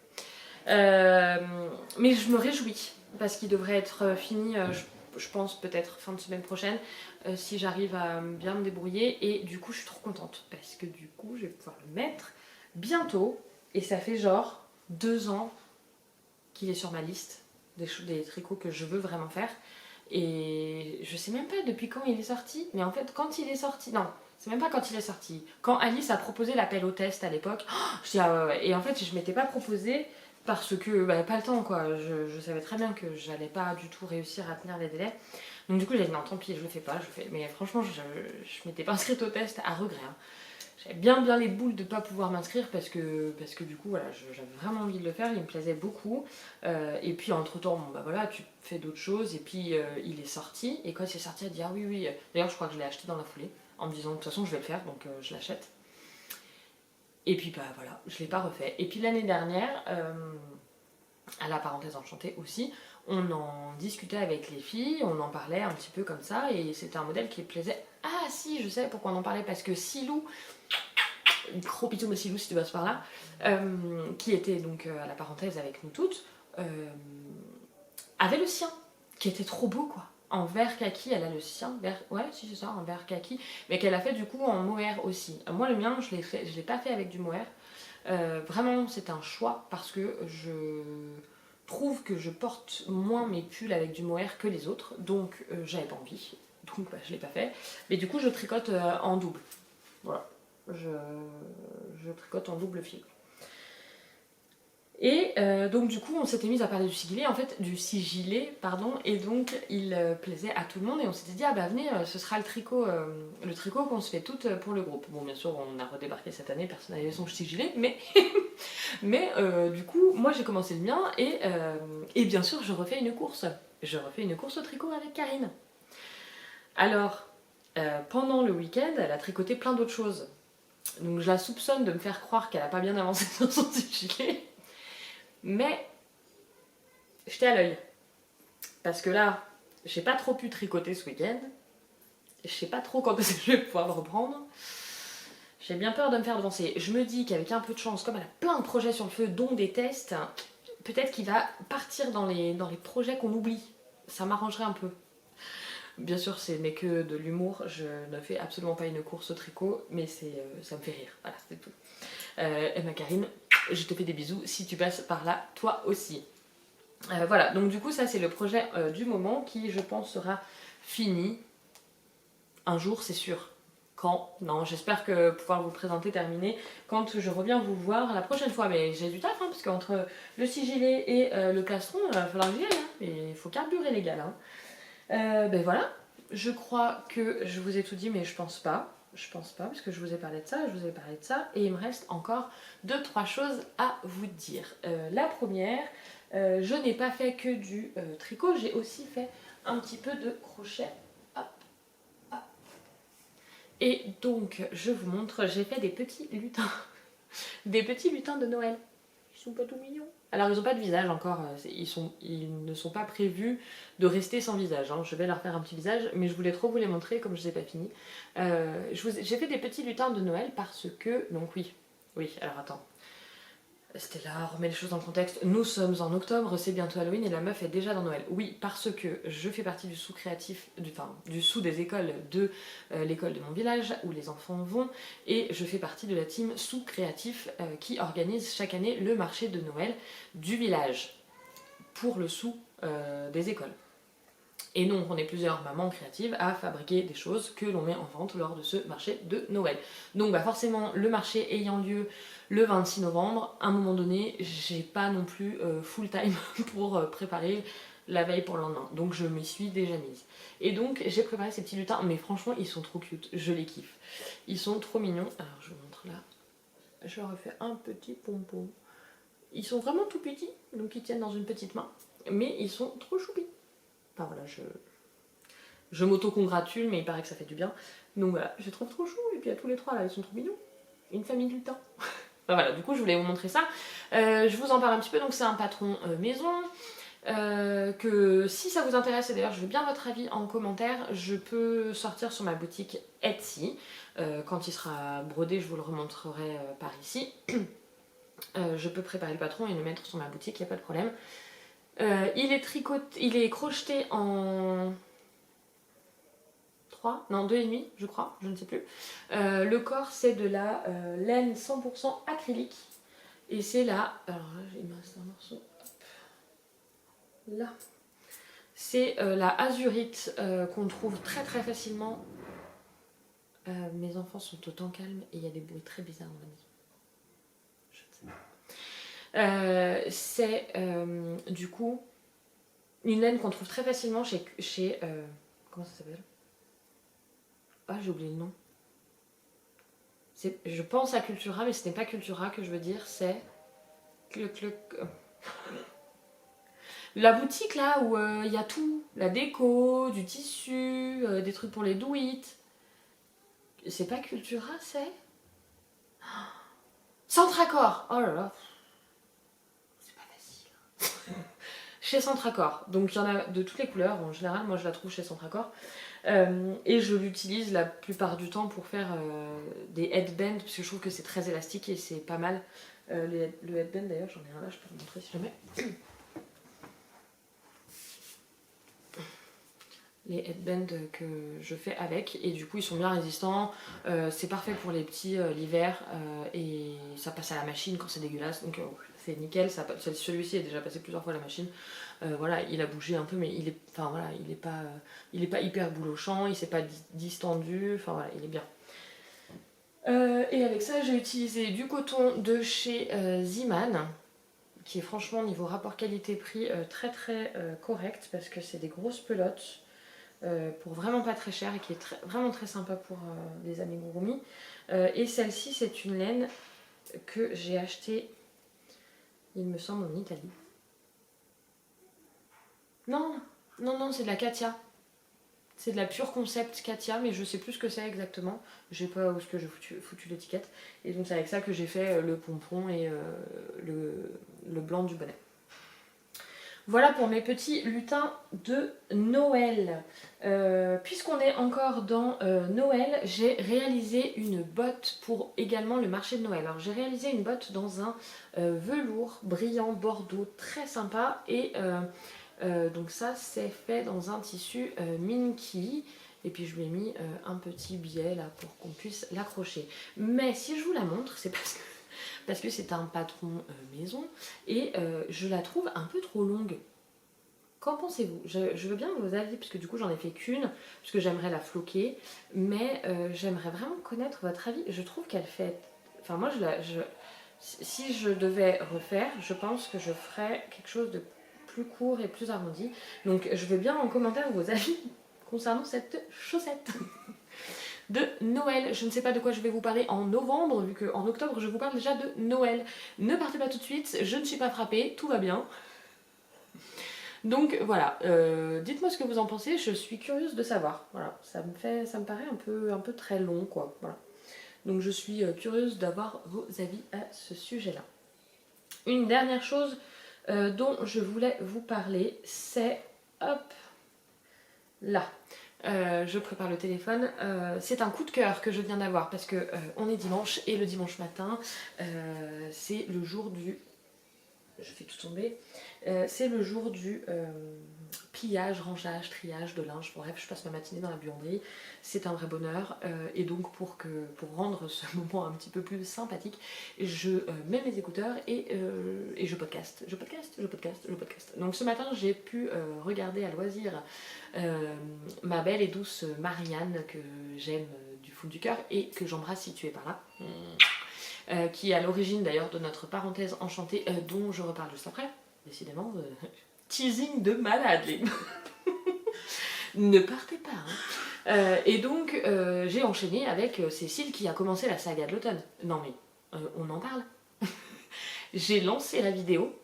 Mais je me réjouis parce qu'il devrait être fini, je pense peut-être fin de semaine prochaine, si j'arrive à bien me débrouiller. Et du coup, je suis trop contente parce que du coup, je vais pouvoir le mettre bientôt. Et ça fait genre 2 ans qu'il est sur ma liste des tricots que je veux vraiment faire. Et je sais même pas depuis quand il est sorti, mais en fait, quand il est sorti, non. C'est même pas quand il est sorti. Quand Alice a proposé l'appel au test à l'époque, je dis ah ouais. Et en fait, je m'étais pas proposé parce que bah, pas le temps quoi. Je savais très bien que j'allais pas du tout réussir à tenir les délais. Donc du coup, j'ai dit non, tant pis, je le fais pas. Mais franchement, je m'étais pas inscrite au test à regret. Hein. J'avais bien les boules de pas pouvoir m'inscrire parce que du coup, voilà, j'avais vraiment envie de le faire. Il me plaisait beaucoup. Et puis entre temps, bon, bah voilà, tu fais d'autres choses. Et puis il est sorti. Et quand il est sorti, elle dit ah oui, oui. D'ailleurs, je crois que je l'ai acheté dans la foulée en me disant de toute façon, je vais le faire, donc je l'achète. Et puis bah voilà, je l'ai pas refait. Et puis l'année dernière, à la parenthèse enchantée aussi, on en discutait avec les filles, on en parlait un petit peu comme ça, et c'était un modèle qui plaisait. Ah si, je sais pourquoi on en parlait, parce que Silou, gros bisous Silou si tu passes par là, qui était donc à la parenthèse avec nous toutes, avait le sien, qui était trop beau quoi. En vert kaki, elle a le sien, ouais si c'est ça, en vert kaki, mais qu'elle a fait du coup en mohair aussi. Moi le mien, je l'ai pas fait avec du mohair. Vraiment c'est un choix parce que je trouve que je porte moins mes pulls avec du mohair que les autres, donc j'avais pas envie, donc bah, je l'ai pas fait. Mais du coup je tricote en double. Voilà, je tricote en double fil. Et donc du coup on s'était mis à parler du sigilé, et donc il plaisait à tout le monde et on s'était dit ah bah venez, ce sera le tricot qu'on se fait toutes pour le groupe. Bon bien sûr on a redébarqué cette année, personne n'avait son sigilé, mais du coup moi j'ai commencé le mien et bien sûr je refais une course au tricot avec Karine. Alors pendant le week-end elle a tricoté plein d'autres choses, donc je la soupçonne de me faire croire qu'elle a pas bien avancé sur son sigilé. Mais j'étais à l'œil. Parce que là, j'ai pas trop pu tricoter ce week-end. Je sais pas trop quand est-ce que je vais pouvoir le reprendre. J'ai bien peur de me faire devancer. Je me dis qu'avec un peu de chance, comme elle a plein de projets sur le feu, dont des tests, peut-être qu'il va partir dans les projets qu'on oublie. Ça m'arrangerait un peu. Bien sûr, ce n'est que de l'humour. Je ne fais absolument pas une course au tricot, mais ça me fait rire. Voilà, c'est tout. Emma Karine, je te fais des bisous si tu passes par là, toi aussi. Voilà, donc du coup, ça c'est le projet du moment qui, je pense, sera fini un jour, c'est sûr. Quand? Non, j'espère que pouvoir vous présenter terminé quand je reviens vous voir la prochaine fois. Mais j'ai du taf, hein, parce qu'entre le sigilet et le plastron, il va falloir que j'y aille. Hein. Et il faut carburer les gars là. Ben voilà, je crois que je vous ai tout dit, mais je pense pas. Je pense pas, parce que je vous ai parlé de ça, je vous ai parlé de ça, et il me reste encore 2-3 choses à vous dire. La première, je n'ai pas fait que du tricot, j'ai aussi fait un petit peu de crochet. Hop, hop. Et donc, je vous montre, j'ai fait des petits lutins. Des petits lutins de Noël. Ils sont pas tout mignons. Alors ils n'ont pas de visage encore, ils ne sont pas prévus de rester sans visage. Hein. Je vais leur faire un petit visage, mais je voulais trop vous les montrer comme je ne les ai pas fini. J'ai fait des petits lutins de Noël parce que... Donc oui, alors attends. Stella, remets les choses dans le contexte. Nous sommes en octobre, c'est bientôt Halloween et la meuf est déjà dans Noël. Oui, parce que je fais partie du sous créatif, du sous des écoles de l'école de mon village où les enfants vont, et je fais partie de la team sous créatif qui organise chaque année le marché de Noël du village pour le sous des écoles. Et donc on est plusieurs mamans créatives à fabriquer des choses que l'on met en vente lors de ce marché de Noël. Donc forcément le marché ayant lieu le 26 novembre, à un moment donné, j'ai pas non plus full time pour préparer la veille pour le lendemain. Donc je m'y suis déjà mise. Et donc j'ai préparé ces petits lutins, mais franchement ils sont trop cute, je les kiffe. Ils sont trop mignons. Alors je vous montre là. Je leur ai fait un petit pompon. Ils sont vraiment tout petits, donc ils tiennent dans une petite main. Mais ils sont trop choupis. Enfin voilà, je m'auto-congratule, mais il paraît que ça fait du bien. Donc voilà, je les trouve trop chou. Et puis à tous les trois là, ils sont trop mignons. Une famille de lutins. Enfin, voilà, du coup je voulais vous montrer ça. Je vous en parle un petit peu, donc c'est un patron maison. Que si ça vous intéresse, et d'ailleurs je veux bien votre avis en commentaire, je peux sortir sur ma boutique Etsy. Quand il sera brodé, je vous le remontrerai par ici. Je peux préparer le patron et le mettre sur ma boutique, il n'y a pas de problème. Il est crocheté en 3, non 2,5 je crois, je ne sais plus. Le corps c'est de la laine 100% acrylique. Et c'est là, alors là il me reste un morceau, hop, là. C'est la azurite qu'on trouve très très facilement. Mes enfants sont autant calmes et il y a des bruits très bizarres dans la maison. C'est du coup une laine qu'on trouve très facilement chez comment ça s'appelle? Ah, j'ai oublié le nom. Je pense à Cultura, mais ce n'est pas Cultura que je veux dire, c'est la boutique là où il y a tout, la déco, du tissu, des trucs pour les douites. C'est pas Cultura, c'est Centracor. Oh là là. Chez Centracor, donc il y en a de toutes les couleurs, en général moi je la trouve chez Centracor, et je l'utilise la plupart du temps pour faire des headbands, parce que je trouve que c'est très élastique et c'est pas mal. Le headband d'ailleurs, j'en ai un là, je peux vous montrer si jamais. Les headbands que je fais avec, et du coup ils sont bien résistants, c'est parfait pour les petits l'hiver, et ça passe à la machine quand c'est dégueulasse, donc c'est nickel. Celui-ci est déjà passé plusieurs fois à la machine, voilà, il a bougé un peu, mais il est pas hyper boulochant, il s'est pas distendu, enfin voilà, il est bien. Et avec ça j'ai utilisé du coton de chez Ziman, qui est franchement niveau rapport qualité-prix très très correct, parce que c'est des grosses pelotes. Pour vraiment pas très cher et qui est vraiment très sympa pour des amigurumi. Et celle-ci c'est une laine que j'ai achetée, il me semble, en Italie. Non, c'est de la Katia. C'est de la pure concept Katia, mais je sais plus ce que c'est exactement. Je sais pas où est-ce que j'ai foutu l'étiquette. Et donc c'est avec ça que j'ai fait le pompon et le blanc du bonnet. Voilà pour mes petits lutins de Noël. Puisqu'on est encore dans Noël, j'ai réalisé une botte pour également le marché de Noël. Alors j'ai réalisé une botte dans un velours brillant bordeaux très sympa et donc ça c'est fait dans un tissu Minky. Et puis je lui ai mis un petit biais là pour qu'on puisse l'accrocher. Mais si je vous la montre, c'est parce que c'est un patron maison et je la trouve un peu trop longue. Qu'en pensez-vous? Je veux bien vos avis, parce que du coup j'en ai fait qu'une, parce que j'aimerais la floquer, mais j'aimerais vraiment connaître votre avis. Je trouve qu'elle fait... Enfin moi, si je devais refaire, je pense que je ferais quelque chose de plus court et plus arrondi. Donc je veux bien en commentaire vos avis concernant cette chaussette de Noël. Je ne sais pas de quoi je vais vous parler en novembre, vu qu'en octobre je vous parle déjà de Noël. Ne partez pas tout de suite, je ne suis pas frappée, tout va bien. Donc voilà, dites-moi ce que vous en pensez, je suis curieuse de savoir. Voilà, ça me paraît un peu très long, quoi. Voilà. Donc je suis curieuse d'avoir vos avis à ce sujet-là. Une dernière chose dont je voulais vous parler, c'est... Hop là. Je prépare le téléphone. C'est un coup de cœur que je viens d'avoir parce que on est dimanche et le dimanche matin, c'est le jour du... Je fais tout tomber. C'est le jour du pliage, rangeage, triage de linge. Bref, je passe ma matinée dans la buanderie. C'est un vrai bonheur. Et donc, pour rendre ce moment un petit peu plus sympathique, je mets mes écouteurs et je podcast. Je podcast. Donc, ce matin, j'ai pu regarder à loisir ma belle et douce Marianne, que j'aime du fond du cœur et que j'embrasse si tu es par là. Qui est à l'origine d'ailleurs de notre parenthèse enchantée dont je reparle juste après. Décidément, teasing de malade, les... Ne partez pas. Et donc, j'ai enchaîné avec Cécile qui a commencé la saga de l'automne. Non mais, on en parle. J'ai lancé la vidéo.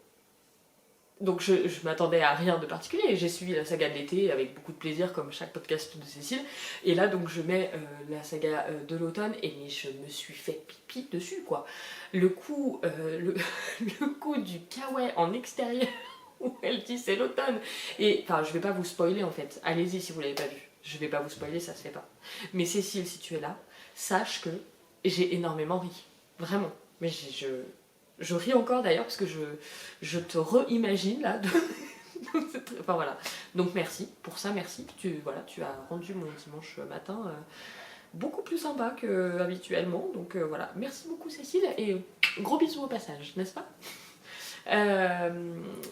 Donc je m'attendais à rien de particulier, j'ai suivi la saga de l'été avec beaucoup de plaisir comme chaque podcast de Cécile, et là donc je mets la saga de l'automne et je me suis fait pipi dessus quoi. Le coup, le coup du kawaii en extérieur où elle dit c'est l'automne, et enfin je vais pas vous spoiler en fait, allez-y si vous l'avez pas vu, je vais pas vous spoiler, ça se fait pas. Mais Cécile, si tu es là, sache que j'ai énormément ri, vraiment, mais je ris encore d'ailleurs parce que je te re-imagine là. Enfin voilà. Donc merci pour ça, merci. Tu as rendu mon dimanche matin beaucoup plus sympa qu'habituellement. Donc voilà. Merci beaucoup Cécile et gros bisous au passage, n'est-ce pas?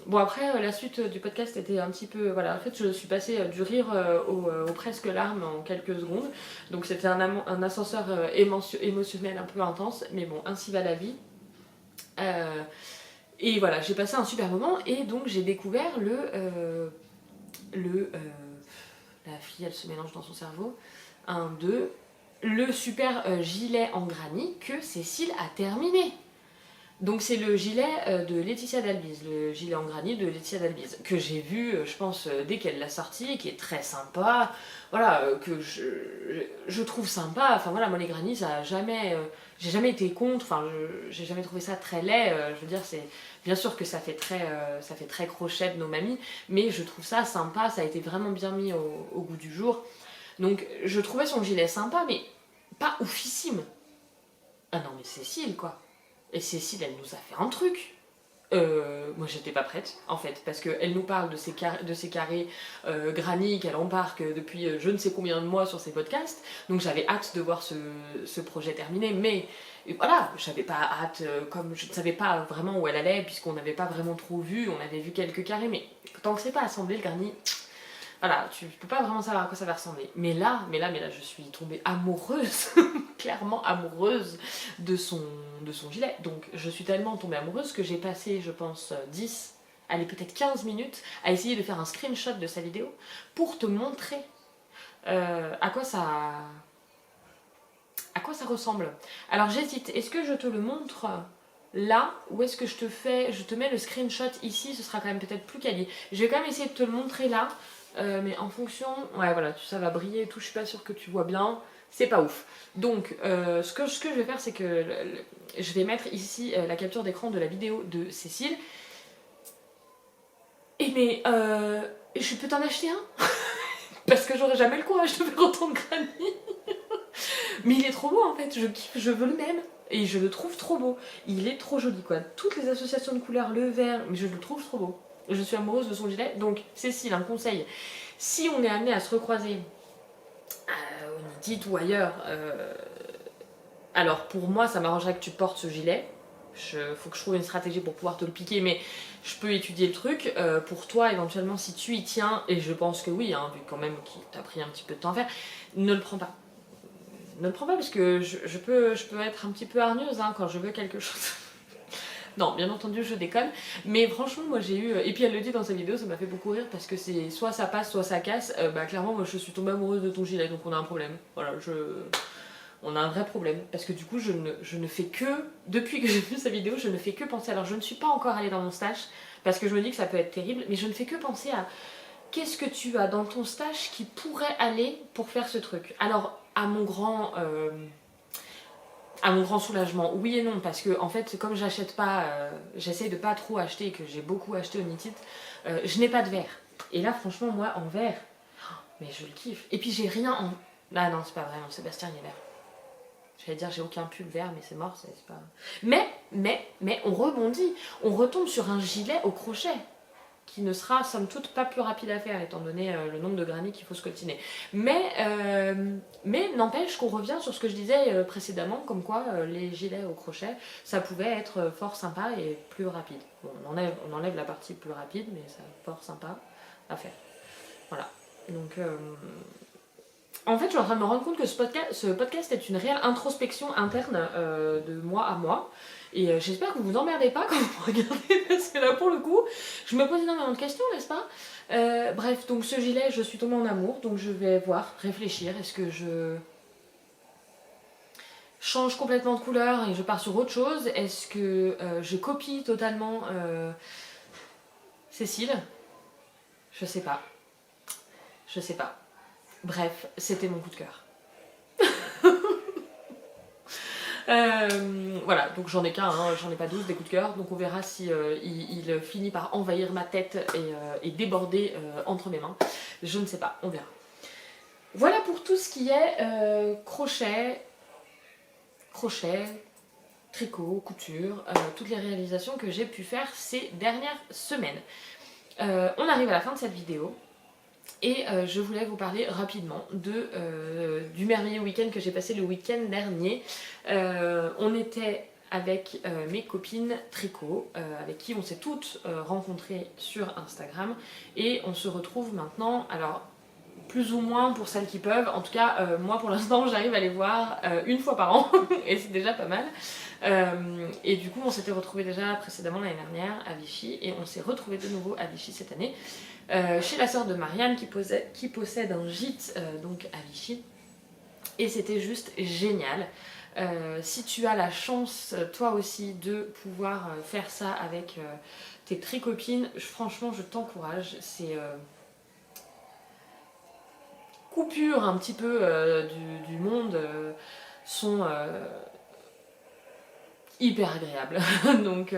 Bon après la suite du podcast était un petit peu... Voilà, en fait je suis passée du rire au presque larmes en quelques secondes. Donc c'était un ascenseur émotionnel un peu intense. Mais bon, ainsi va la vie. Et voilà, j'ai passé un super moment et donc j'ai découvert la fille, elle se mélange dans son cerveau. Le super gilet en granit que Cécile a terminé. Donc c'est le gilet de Laetitia Dalbiz, le gilet en granit de Laetitia Dalbiz, que j'ai vu, je pense, dès qu'elle l'a sorti, qui est très sympa, voilà, que je trouve sympa. Enfin voilà, moi les granits, ça a jamais... j'ai jamais été contre, enfin j'ai jamais trouvé ça très laid, je veux dire, c'est... Bien sûr que ça fait très crochet de nos mamies, mais je trouve ça sympa, ça a été vraiment bien mis au goût du jour. Donc je trouvais son gilet sympa, mais pas oufissime. Ah non mais Cécile quoi. Et Cécile, elle nous a fait un truc. Moi, j'étais pas prête, en fait, parce qu'elle nous parle de ces carrés granit qu'elle embarque depuis je ne sais combien de mois sur ses podcasts. Donc, j'avais hâte de voir ce projet terminé. Mais voilà, j'avais pas hâte, comme je ne savais pas vraiment où elle allait, puisqu'on n'avait pas vraiment trop vu. On avait vu quelques carrés, mais tant que c'est pas assemblé, le granit... Voilà, tu peux pas vraiment savoir à quoi ça va ressembler. Mais là, je suis tombée amoureuse, clairement amoureuse de son gilet. Donc je suis tellement tombée amoureuse que j'ai passé, je pense, 10, allez peut-être 15 minutes à essayer de faire un screenshot de sa vidéo pour te montrer à quoi ça ressemble. Alors j'hésite, est-ce que je te le montre là ou est-ce que je te mets le screenshot ici, ce sera quand même peut-être plus quali. Je vais quand même essayer de te le montrer là. Mais en fonction, ouais voilà, ça va briller et tout, je suis pas sûre que tu vois bien, c'est pas ouf. Donc ce que je vais faire, c'est que je vais mettre ici la capture d'écran de la vidéo de Cécile. Et mais je peux t'en acheter un parce que j'aurais jamais le courage de faire autant de granny. Mais il est trop beau en fait, je kiffe, je veux le même. Et je le trouve trop beau. Il est trop joli quoi. Toutes les associations de couleurs, le vert, mais je le trouve trop beau. Je suis amoureuse de son gilet. Donc Cécile, un conseil. Si on est amené à se recroiser au Nidit ou ailleurs, alors pour moi ça m'arrangerait que tu portes ce gilet. Faut que je trouve une stratégie pour pouvoir te le piquer, mais je peux étudier le truc. Pour toi, éventuellement, si tu y tiens, et je pense que oui, hein, vu quand même qu'il t'a pris un petit peu de temps à faire, ne le prends pas. Ne le prends pas parce que je peux être un petit peu hargneuse hein, quand je veux quelque chose. Non, bien entendu, je déconne. Mais franchement, moi j'ai eu. Et puis elle le dit dans sa vidéo, ça m'a fait beaucoup rire parce que c'est soit ça passe, soit ça casse. Bah clairement, moi je suis tombée amoureuse de ton gilet, donc on a un problème. Voilà, on a un vrai problème. Parce que du coup, je ne fais que. Depuis que j'ai vu sa vidéo, je ne fais que penser. Alors je ne suis pas encore allée dans mon stage parce que je me dis que ça peut être terrible, mais je ne fais que penser à qu'est-ce que tu as dans ton stage qui pourrait aller pour faire ce truc. Alors, à mon grand soulagement, oui et non, parce que en fait, comme j'achète pas, j'essaye de pas trop acheter et que j'ai beaucoup acheté au Nitit, je n'ai pas de verre. Et là, franchement, moi, en verre, mais je le kiffe. Et puis j'ai rien en. Ah non, c'est pas vrai, non, Sébastien, il est vert. J'allais dire, j'ai aucun pull vert, mais c'est mort, c'est pas. Mais, on rebondit, on retombe sur un gilet au crochet qui ne sera somme toute pas plus rapide à faire étant donné le nombre de granits qu'il faut scoltiner. Mais n'empêche qu'on revient sur ce que je disais précédemment, comme quoi les gilets au crochet, ça pouvait être fort sympa et plus rapide. Bon, on enlève la partie plus rapide, mais c'est fort sympa à faire. Voilà. Donc, en fait, je suis en train de me rendre compte que ce podcast est une réelle introspection interne de moi à moi. Et j'espère que vous vous emmerdez pas quand vous regardez, parce que là, pour le coup, je me pose énormément de questions, n'est-ce pas? Bref, donc ce gilet, je suis tombée en amour, donc je vais voir, réfléchir. Est-ce que je change complètement de couleur et je pars sur autre chose? Est-ce que je copie totalement Cécile? Je sais pas. Je sais pas. Bref, c'était mon coup de cœur. Voilà, donc j'en ai qu'un, hein, j'en ai pas 12 des coups de cœur, donc on verra si il finit par envahir ma tête et déborder entre mes mains. Je ne sais pas, on verra. Voilà pour tout ce qui est crochet, tricot, couture, toutes les réalisations que j'ai pu faire ces dernières semaines. On arrive à la fin de cette vidéo. Et je voulais vous parler rapidement du merveilleux week-end que j'ai passé le week-end dernier. On était avec mes copines tricot, avec qui on s'est toutes rencontrées sur Instagram. Et on se retrouve maintenant, alors plus ou moins pour celles qui peuvent. En tout cas, moi pour l'instant, j'arrive à les voir une fois par an, et c'est déjà pas mal. Et du coup, on s'était retrouvés déjà précédemment l'année dernière à Vichy, et on s'est retrouvés de nouveau à Vichy cette année. Chez la sœur de Marianne qui possède un gîte donc à Vichy, et c'était juste génial. Si tu as la chance toi aussi de pouvoir faire ça avec tes tricopines, franchement je t'encourage. C'est coupures un petit peu du monde sont hyper agréables. Donc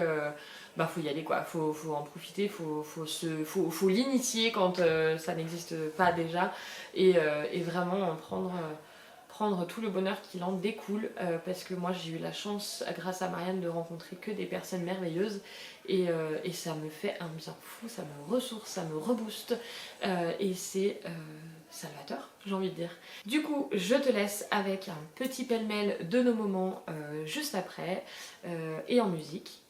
faut y aller quoi, faut en profiter, faut l'initier quand ça n'existe pas déjà et vraiment en prendre tout le bonheur qu'il en découle parce que moi j'ai eu la chance grâce à Marianne de rencontrer que des personnes merveilleuses et ça me fait un bien fou, ça me ressource, ça me rebooste et c'est salvateur, j'ai envie de dire. Du coup, je te laisse avec un petit pêle-mêle de nos moments juste après et en musique.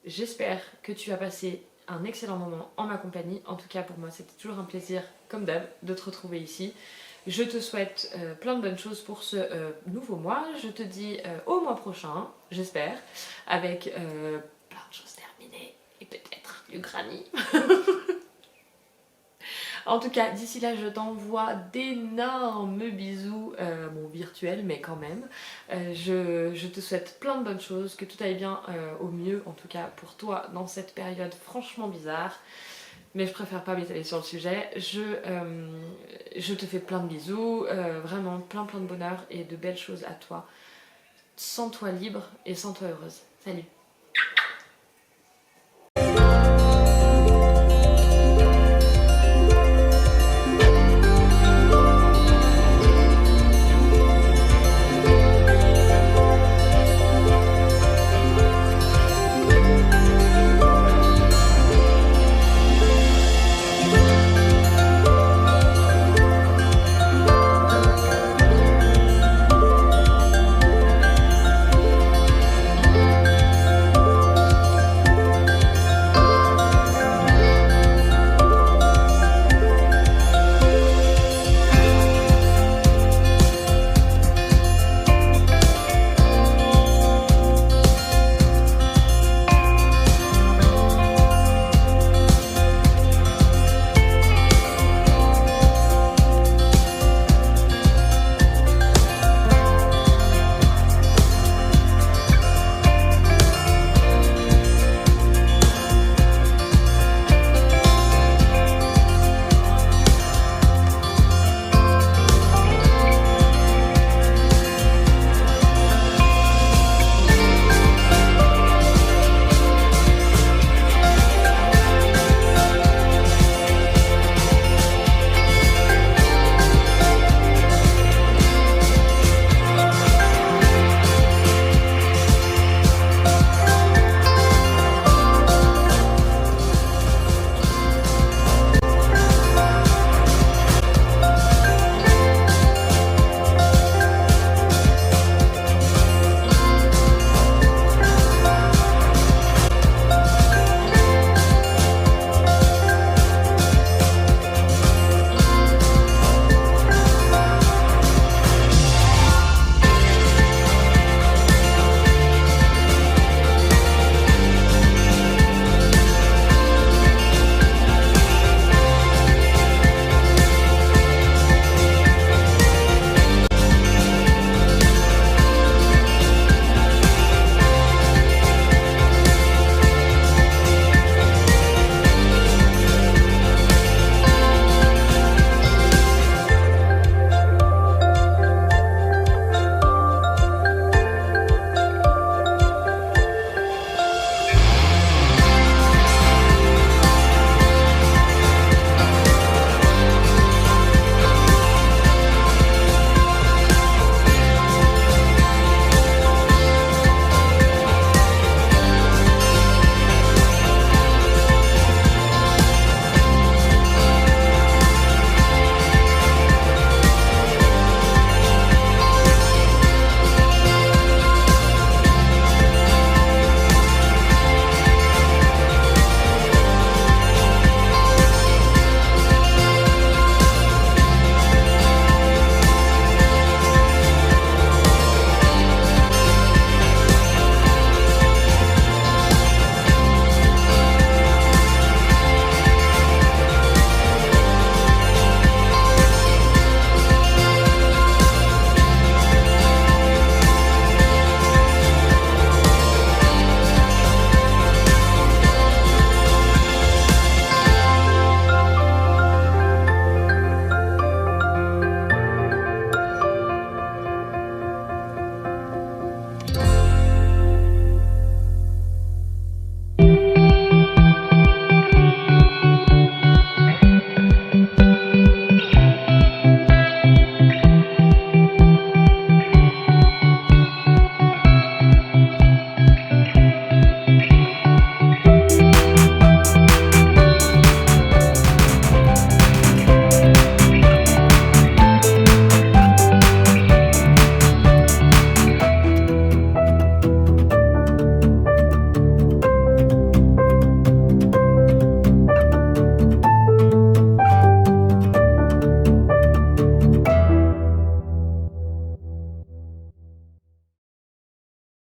J'espère que tu as passé un excellent moment en ma compagnie. En tout cas, pour moi, c'était toujours un plaisir, comme d'hab, de te retrouver ici. Je te souhaite plein de bonnes choses pour ce nouveau mois. Je te dis au mois prochain, j'espère, avec plein de choses terminées et peut-être du granny. En tout cas, d'ici là, je t'envoie d'énormes bisous, bon virtuels, mais quand même. Je te souhaite plein de bonnes choses, que tout aille bien au mieux, en tout cas pour toi, dans cette période franchement bizarre. Mais je préfère pas m'étaler sur le sujet. Je te fais plein de bisous, vraiment plein de bonheur et de belles choses à toi. Sens-toi libre et sens-toi heureuse. Salut!